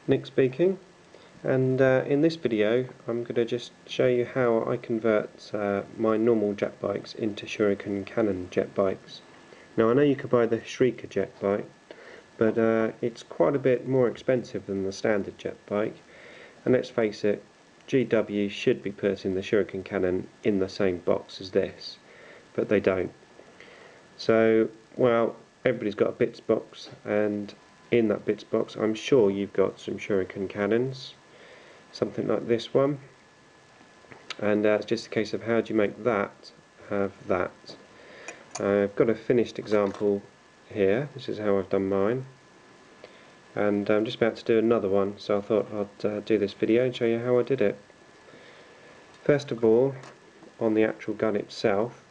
Nick speaking, and in this video I'm going to just show you how I convert my normal jet bikes into Shuriken Cannon jet bikes. Now I know you could buy the Shuriken jet bike, but it's quite a bit more expensive than the standard jet bike, and let's face it, GW should be putting the Shuriken Cannon in the same box as this, but they don't. So, well, everybody's got a bits box, and in that bits box I'm sure you've got some Shuriken cannons, something like this one, and it's just a case of how do you make that have that. I've got a finished example here. This is how I've done mine, and I'm just about to do another one, so I thought I'd do this video and show you how I did it. First of all, on the actual gun itself,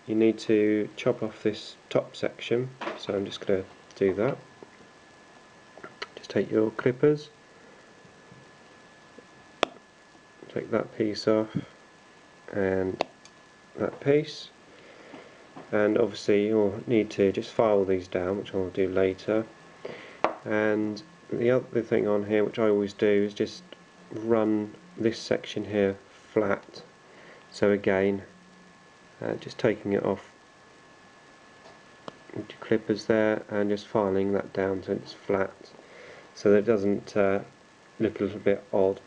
you need to chop off this top section, so I'm just going to do that. Just take your clippers, take that piece off and that piece, and obviously you'll need to just file these down, which I'll do later. And the other thing on here, which I always do, is just run this section here flat. So again, just taking it off with your clippers there and just filing that down so it's flat, so that it doesn't look a little bit odd.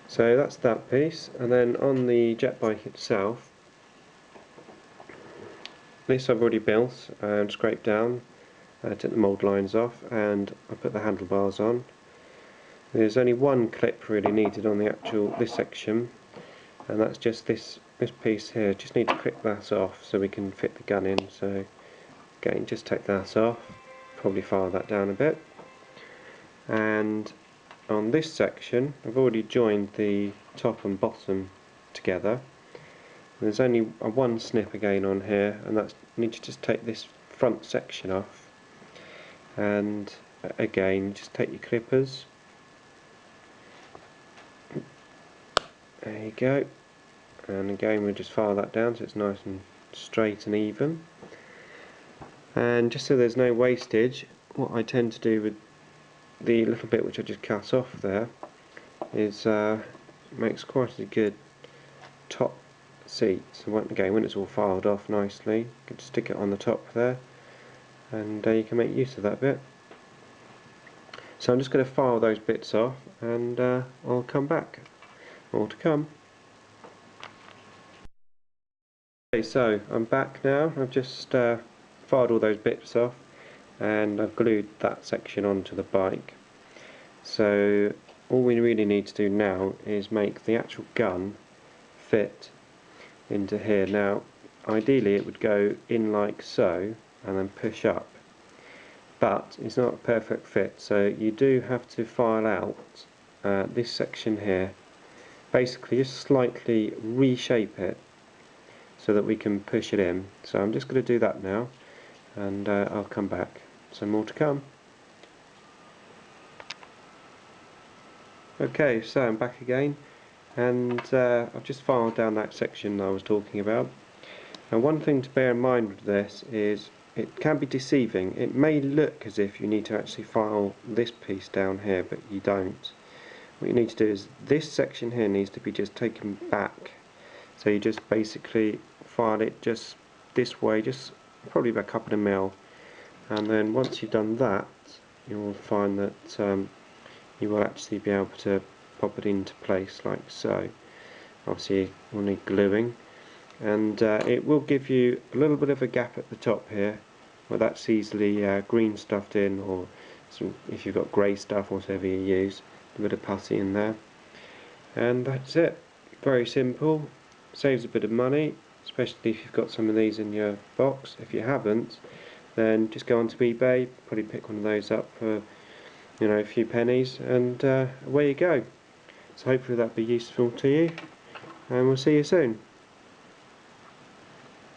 So that's that piece, and then on the jet bike itself, this I've already built and scraped down, took the mould lines off, and I put the handlebars on. There's only one clip really needed on the actual this section, and that's just this piece here. Just need to clip that off so we can fit the gun in. So again, just take that off, probably file that down a bit, and on this section I've already joined the top and bottom together. There's only one snip again on here, and that's you need to just take this front section off, and again just take your clippers, there you go, and again we'll just file that down so it's nice and straight and even. And just so there's no wastage, what I tend to do with the little bit which I just cut off there is makes quite a good top seat. So again, when it's all filed off nicely, you can stick it on the top there, and you can make use of that bit. So I'm just going to file those bits off, and I'll come back. More to come. Okay, so I'm back now. I've just filed all those bits off, and I've glued that section onto the bike. So all we really need to do now is make the actual gun fit into here. Now ideally it would go in like so and then push up, but it's not a perfect fit, so you do have to file out this section here, basically just slightly reshape it so that we can push it in. So I'm just going to do that now, and I'll come back. So more to come. Okay, so I'm back again, and I've just filed down that section I was talking about. And one thing to bear in mind with this is it can be deceiving. It may look as if you need to actually file this piece down here, but you don't. What you need to do is this section here needs to be just taken back. So you just basically file it just this way, just probably about a couple of mil, and then once you've done that, you will find that you will actually be able to pop it into place like so. Obviously you'll need gluing, and it will give you a little bit of a gap at the top here where that's easily green stuffed in, or if you've got grey stuff or whatever you use, a bit of putty in there, and that's it. Very simple, saves a bit of money, especially if you've got some of these in your box. If you haven't, then just go onto eBay, probably pick one of those up for a few pennies, and away you go. So hopefully that'll be useful to you, and we'll see you soon.